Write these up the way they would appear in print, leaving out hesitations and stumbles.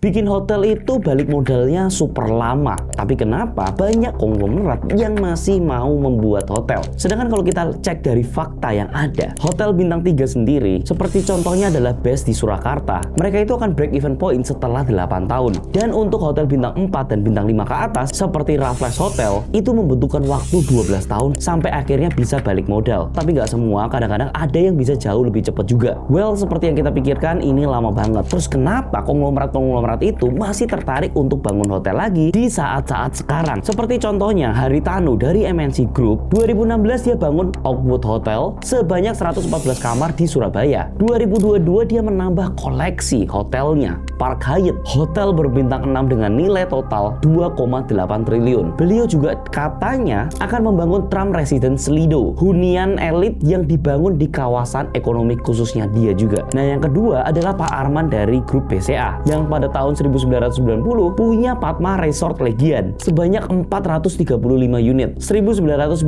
Bikin hotel itu balik modalnya super lama. Tapi kenapa banyak konglomerat yang masih mau membuat hotel? Sedangkan kalau kita cek dari fakta yang ada, hotel bintang 3 sendiri, seperti contohnya adalah Best di Surakarta, mereka itu akan break even point setelah 8 tahun. Dan untuk hotel bintang 4 dan bintang 5 ke atas, seperti Raffles Hotel, itu membutuhkan waktu 12 tahun sampai akhirnya bisa balik modal. Tapi nggak semua, kadang-kadang ada yang bisa jauh lebih cepat juga. Well, seperti yang kita pikirkan, ini lama banget. Terus kenapa konglomerat itu masih tertarik untuk bangun hotel lagi di saat-saat sekarang? Seperti contohnya Haritanu dari MNC Group, 2016 dia bangun Oakwood Hotel sebanyak 114 kamar di Surabaya. 2022 dia menambah koleksi hotelnya, Park Hyatt, hotel berbintang 6 dengan nilai total 2,8 triliun. Beliau juga katanya akan membangun Tram Residence Lido, hunian elit yang dibangun di kawasan ekonomi khususnya dia juga. Nah, yang kedua adalah Pak Arman dari grup BCA yang pada tahun 1990 punya Padma Resort Legian sebanyak 435 unit. 1994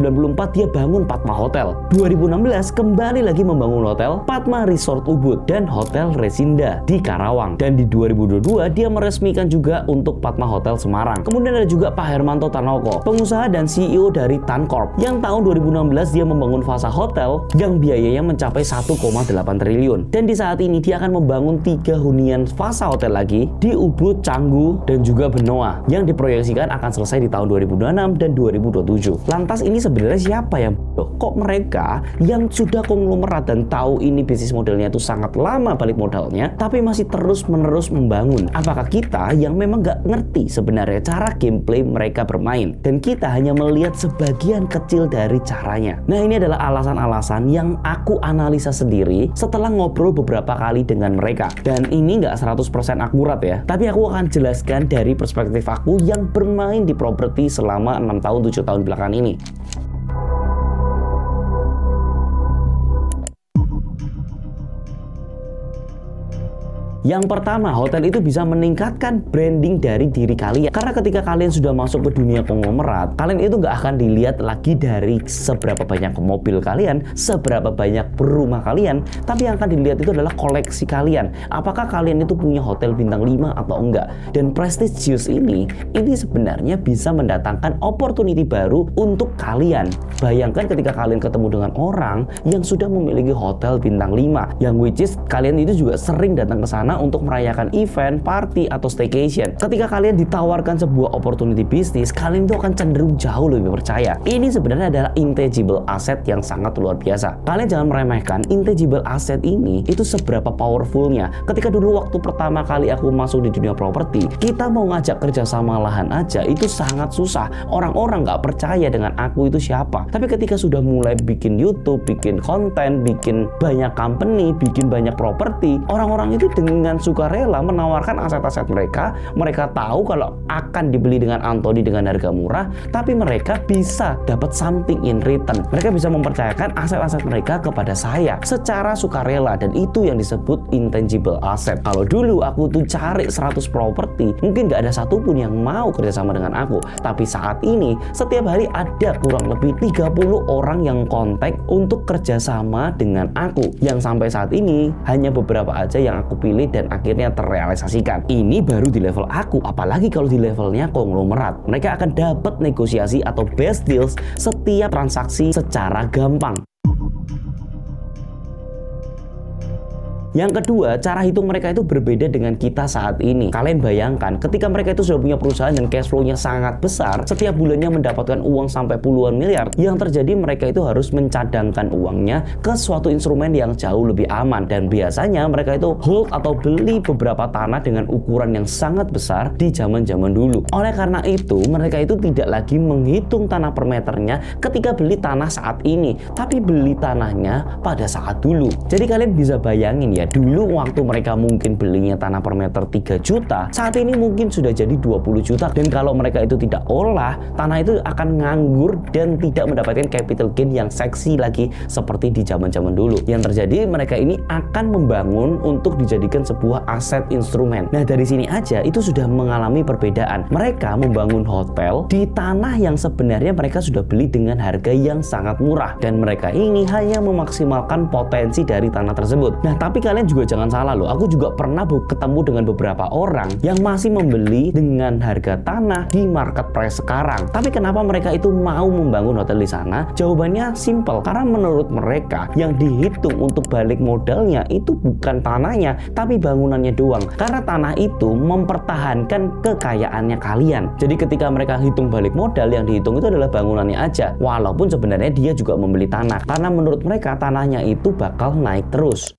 dia bangun Padma Hotel. 2016 kembali lagi membangun hotel Padma Resort Ubud dan Hotel Resinda di Karawang. Dan di 2022 dia meresmikan juga untuk Padma Hotel Semarang. Kemudian ada juga Pak Hermanto Tanoko, pengusaha dan CEO dari Tancorp, yang tahun 2016 dia membangun Fasa Hotel yang biayanya mencapai 1,8 triliun. Dan di saat ini dia akan membangun 3 hunian Fasa Hotel lagi di Ubud, Canggu, dan juga Benoa yang diproyeksikan akan selesai di tahun 2026 dan 2027. Lantas ini sebenarnya siapa yang kok mereka yang sudah konglomerat dan tahu ini bisnis modelnya itu sangat lama balik modalnya, tapi masih terus-menerus membangun? Apakah kita yang memang nggak ngerti sebenarnya cara gameplay mereka bermain dan kita hanya melihat sebagian kecil dari caranya? Nah, ini adalah alasan-alasan yang aku analisa sendiri setelah ngobrol beberapa kali dengan mereka. Dan ini nggak 100% akurat ya, tapi aku akan jelaskan dari perspektif aku yang bermain di properti selama 6 tahun 7 tahun belakangan ini. Yang pertama, hotel itu bisa meningkatkan branding dari diri kalian. Karena ketika kalian sudah masuk ke dunia konglomerat, kalian itu nggak akan dilihat lagi dari seberapa banyak mobil kalian, seberapa banyak rumah kalian, tapi yang akan dilihat itu adalah koleksi kalian. Apakah kalian itu punya hotel bintang 5 atau enggak? Dan prestigious ini sebenarnya bisa mendatangkan opportunity baru untuk kalian. Bayangkan ketika kalian ketemu dengan orang yang sudah memiliki hotel bintang 5, yang which is kalian itu juga sering datang ke sana untuk merayakan event, party, atau staycation. Ketika kalian ditawarkan sebuah opportunity bisnis, kalian itu akan cenderung jauh lebih percaya. Ini sebenarnya adalah intangible asset yang sangat luar biasa. Kalian jangan meremehkan intangible asset ini, itu seberapa powerfulnya. Ketika dulu waktu pertama kali aku masuk di dunia properti, kita mau ngajak kerjasama lahan aja itu sangat susah. Orang-orang nggak percaya dengan aku itu siapa. Tapi ketika sudah mulai bikin YouTube, bikin konten, bikin banyak company, bikin banyak properti, orang-orang itu dengan sukarela menawarkan aset-aset mereka. Mereka tahu kalau akan dibeli dengan Anthony dengan harga murah, tapi mereka bisa dapat something in return. Mereka bisa mempercayakan aset-aset mereka kepada saya secara sukarela, dan itu yang disebut intangible asset. Kalau dulu aku tuh cari 100 properti, mungkin nggak ada satupun yang mau kerjasama dengan aku. Tapi saat ini setiap hari ada kurang lebih 30 orang yang kontak untuk kerjasama dengan aku, yang sampai saat ini hanya beberapa aja yang aku pilih dan akhirnya terrealisasikan. Ini baru di level aku, apalagi kalau di levelnya konglomerat. Mereka akan dapat negosiasi atau best deals setiap transaksi secara gampang. Yang kedua, cara hitung mereka itu berbeda dengan kita saat ini. Kalian bayangkan, ketika mereka itu sudah punya perusahaan dan cash flow-nya sangat besar, setiap bulannya mendapatkan uang sampai puluhan miliar, yang terjadi mereka itu harus mencadangkan uangnya ke suatu instrumen yang jauh lebih aman. Dan biasanya mereka itu hold atau beli beberapa tanah dengan ukuran yang sangat besar di zaman-zaman dulu. Oleh karena itu, mereka itu tidak lagi menghitung tanah per meternya ketika beli tanah saat ini, tapi beli tanahnya pada saat dulu. Jadi kalian bisa bayangin ya, dulu waktu mereka mungkin belinya tanah per meter 3 juta, saat ini mungkin sudah jadi 20 juta. Dan kalau mereka itu tidak olah, tanah itu akan nganggur dan tidak mendapatkan capital gain yang seksi lagi seperti di zaman-zaman dulu. Yang terjadi, mereka ini akan membangun untuk dijadikan sebuah aset instrumen. Nah, dari sini aja itu sudah mengalami perbedaan. Mereka membangun hotel di tanah yang sebenarnya mereka sudah beli dengan harga yang sangat murah, dan mereka ini hanya memaksimalkan potensi dari tanah tersebut. Nah, tapi kalian juga jangan salah loh, aku juga pernah ketemu dengan beberapa orang yang masih membeli dengan harga tanah di market price sekarang. Tapi kenapa mereka itu mau membangun hotel di sana? Jawabannya simple, karena menurut mereka yang dihitung untuk balik modalnya itu bukan tanahnya, tapi bangunannya doang. Karena tanah itu mempertahankan kekayaannya kalian. Jadi ketika mereka hitung balik modal, yang dihitung itu adalah bangunannya aja. Walaupun sebenarnya dia juga membeli tanah, karena menurut mereka tanahnya itu bakal naik terus.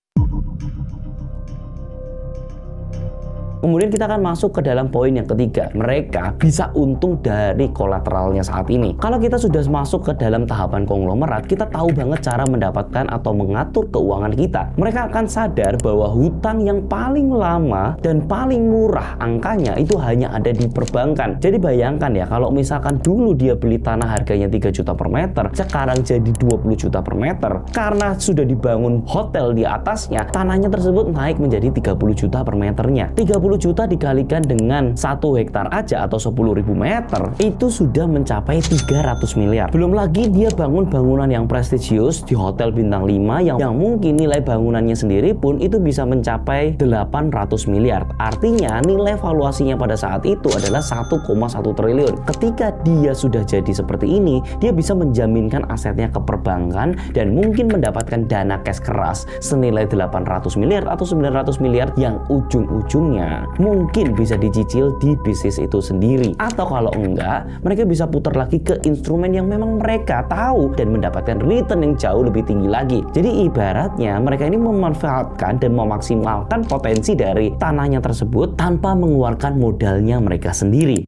Kemudian kita akan masuk ke dalam poin yang ketiga. Mereka bisa untung dari kolateralnya saat ini. Kalau kita sudah masuk ke dalam tahapan konglomerat, kita tahu banget cara mendapatkan atau mengatur keuangan kita. Mereka akan sadar bahwa hutang yang paling lama dan paling murah angkanya itu hanya ada di perbankan. Jadi bayangkan ya, kalau misalkan dulu dia beli tanah harganya 3 juta per meter, sekarang jadi 20 juta per meter. Karena sudah dibangun hotel di atasnya, tanahnya tersebut naik menjadi 30 juta per meternya. 30 juta dikalikan dengan 1 hektar aja atau 10.000 meter, itu sudah mencapai 300 miliar. Belum lagi dia bangun bangunan yang prestisius di hotel bintang 5 yang mungkin nilai bangunannya sendiri pun itu bisa mencapai 800 miliar. Artinya nilai valuasinya pada saat itu adalah 1,1 triliun. Ketika dia sudah jadi seperti ini, dia bisa menjaminkan asetnya ke perbankan dan mungkin mendapatkan dana cash keras senilai 800 miliar atau 900 miliar yang ujung-ujungnya mungkin bisa dicicil di bisnis itu sendiri. Atau kalau enggak, mereka bisa putar lagi ke instrumen yang memang mereka tahu dan mendapatkan return yang jauh lebih tinggi lagi. Jadi ibaratnya mereka ini memanfaatkan dan memaksimalkan potensi dari tanahnya tersebut tanpa mengeluarkan modalnya mereka sendiri.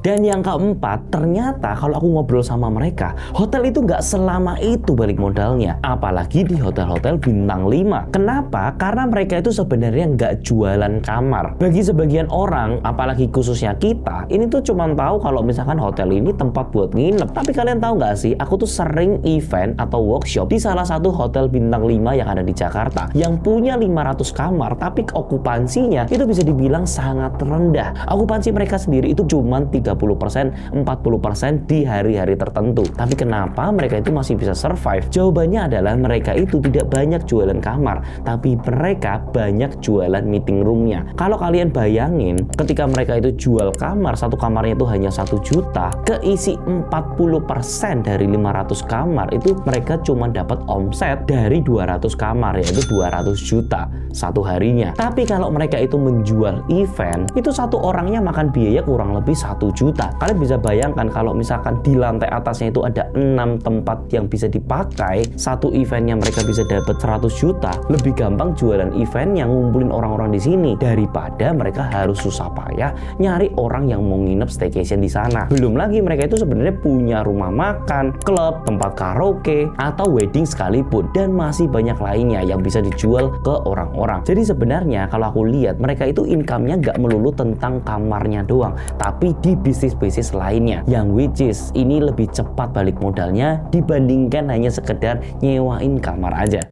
Dan yang keempat, ternyata kalau aku ngobrol sama mereka, hotel itu nggak selama itu balik modalnya. Apalagi di hotel-hotel bintang 5. Kenapa? Karena mereka itu sebenarnya nggak jualan kamar. Bagi sebagian orang, apalagi khususnya kita, ini tuh cuma tahu kalau misalkan hotel ini tempat buat nginep. Tapi kalian tahu nggak sih, aku tuh sering event atau workshop di salah satu hotel bintang 5 yang ada di Jakarta, yang punya 500 kamar, tapi okupansinya itu bisa dibilang sangat rendah. Okupansi mereka sendiri itu cuma 30%, 40% di hari-hari tertentu. Tapi kenapa mereka itu masih bisa survive? Jawabannya adalah mereka itu tidak banyak jualan kamar, tapi mereka banyak jualan meeting roomnya. Kalau kalian bayangin, ketika mereka itu jual kamar, satu kamarnya itu hanya 1 juta, keisi 40% dari 500 kamar, itu mereka cuma dapat omset dari 200 kamar, yaitu 200 juta satu harinya. Tapi kalau mereka itu menjual event, itu satu orangnya makan biaya kurang lebih 1 juta. Kalian bisa bayangkan kalau misalkan di lantai atasnya itu ada 6 tempat yang bisa dipakai, satu eventnya mereka bisa dapat 100 juta. Lebih gampang jualan event yang ngumpulin orang-orang di sini daripada mereka harus susah payah nyari orang yang mau nginep staycation di sana. Belum lagi mereka itu sebenarnya punya rumah makan, klub, tempat karaoke, atau wedding sekalipun, dan masih banyak lainnya yang bisa dijual ke orang-orang. Jadi sebenarnya kalau aku lihat, mereka itu income-nya nggak melulu tentang kamarnya doang, tapi di bisnis-bisnis lainnya, yang which is ini lebih cepat balik modalnya dibandingkan hanya sekedar nyewain kamar aja.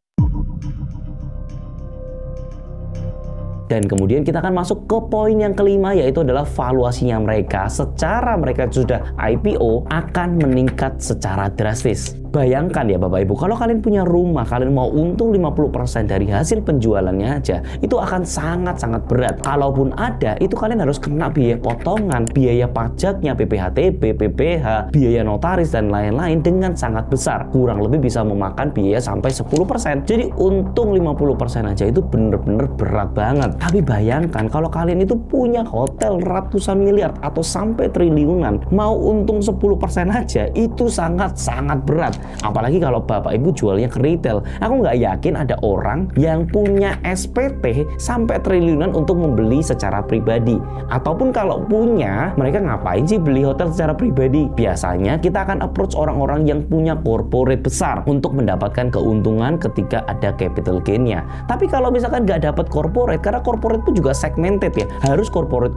Dan kemudian kita akan masuk ke poin yang kelima, yaitu adalah valuasinya mereka secara mereka sudah IPO akan meningkat secara drastis. Bayangkan ya Bapak Ibu, kalau kalian punya rumah, kalian mau untung 50% dari hasil penjualannya aja, itu akan sangat-sangat berat. Kalaupun ada, itu kalian harus kena biaya potongan, biaya pajaknya, PPHTB, PPH, biaya notaris, dan lain-lain dengan sangat besar. Kurang lebih bisa memakan biaya sampai 10%. Jadi untung 50% aja itu bener-bener berat banget. Tapi bayangkan kalau kalian itu punya hotel ratusan miliar atau sampai triliunan, mau untung 10% aja, itu sangat-sangat berat. Apalagi kalau Bapak Ibu jualnya ke retail. Aku nggak yakin ada orang yang punya SPT sampai triliunan untuk membeli secara pribadi. Ataupun kalau punya, mereka ngapain sih beli hotel secara pribadi? Biasanya kita akan approach orang-orang yang punya corporate besar untuk mendapatkan keuntungan ketika ada capital gain-nya. Tapi kalau misalkan nggak dapat corporate, karena corporate pun juga segmented ya. Harus corporate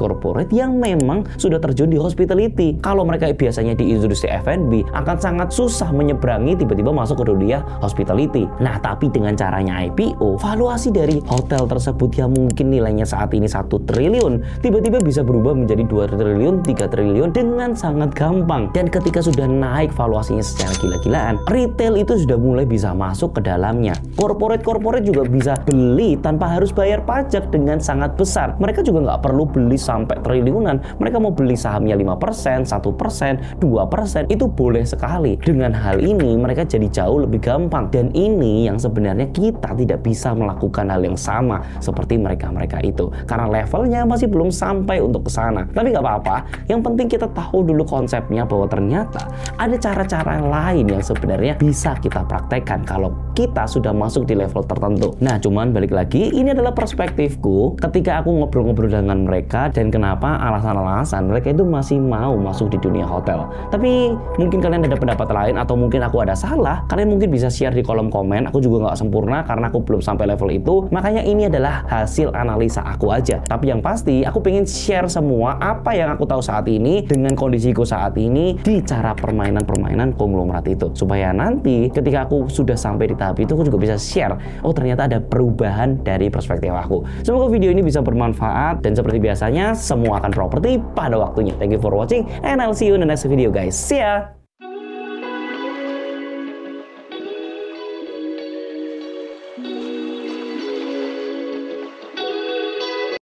yang memang sudah terjun di hospitality. Kalau mereka biasanya di industri F&B akan sangat susah menyeberangi tiba-tiba masuk ke dunia hospitality. Nah, tapi dengan caranya IPO, valuasi dari hotel tersebut yang mungkin nilainya saat ini 1 triliun tiba-tiba bisa berubah menjadi 2 triliun, 3 triliun dengan sangat gampang. Dan ketika sudah naik valuasinya secara gila-gilaan, retail itu sudah mulai bisa masuk ke dalamnya. Corporate juga bisa beli tanpa harus bayar pajak dengan sangat besar. Mereka juga nggak perlu beli sampai triliunan. Mereka mau beli sahamnya 5%, 1%, 2%, itu boleh sekali. Dengan hal ini mereka jadi jauh lebih gampang. Dan ini yang sebenarnya kita tidak bisa melakukan hal yang sama seperti mereka itu. Karena levelnya masih belum sampai untuk ke sana. Tapi nggak apa-apa. Yang penting kita tahu dulu konsepnya bahwa ternyata ada cara-cara lain yang sebenarnya bisa kita praktekkan kalau kita sudah masuk di level tertentu. Nah, cuman balik lagi, ini adalah perspektifku ketika aku ngobrol-ngobrol dengan mereka dan kenapa alasan-alasan mereka itu masih mau masuk di dunia hotel. Tapi mungkin kalian ada pendapat lain atau mungkin aku ada salah, kalian mungkin bisa share di kolom komen. Aku juga nggak sempurna karena aku belum sampai level itu, makanya ini adalah hasil analisa aku aja. Tapi yang pasti aku pengen share semua apa yang aku tahu saat ini dengan kondisiku saat ini di cara permainan konglomerat itu, supaya nanti ketika aku sudah sampai di tahap itu aku juga bisa share, oh ternyata ada perubahan dari perspektif aku. Semoga video ini bisa bermanfaat dan seperti biasanya semua akan properti pada waktunya. Thank you for watching and I'll see you in the next video guys. See ya!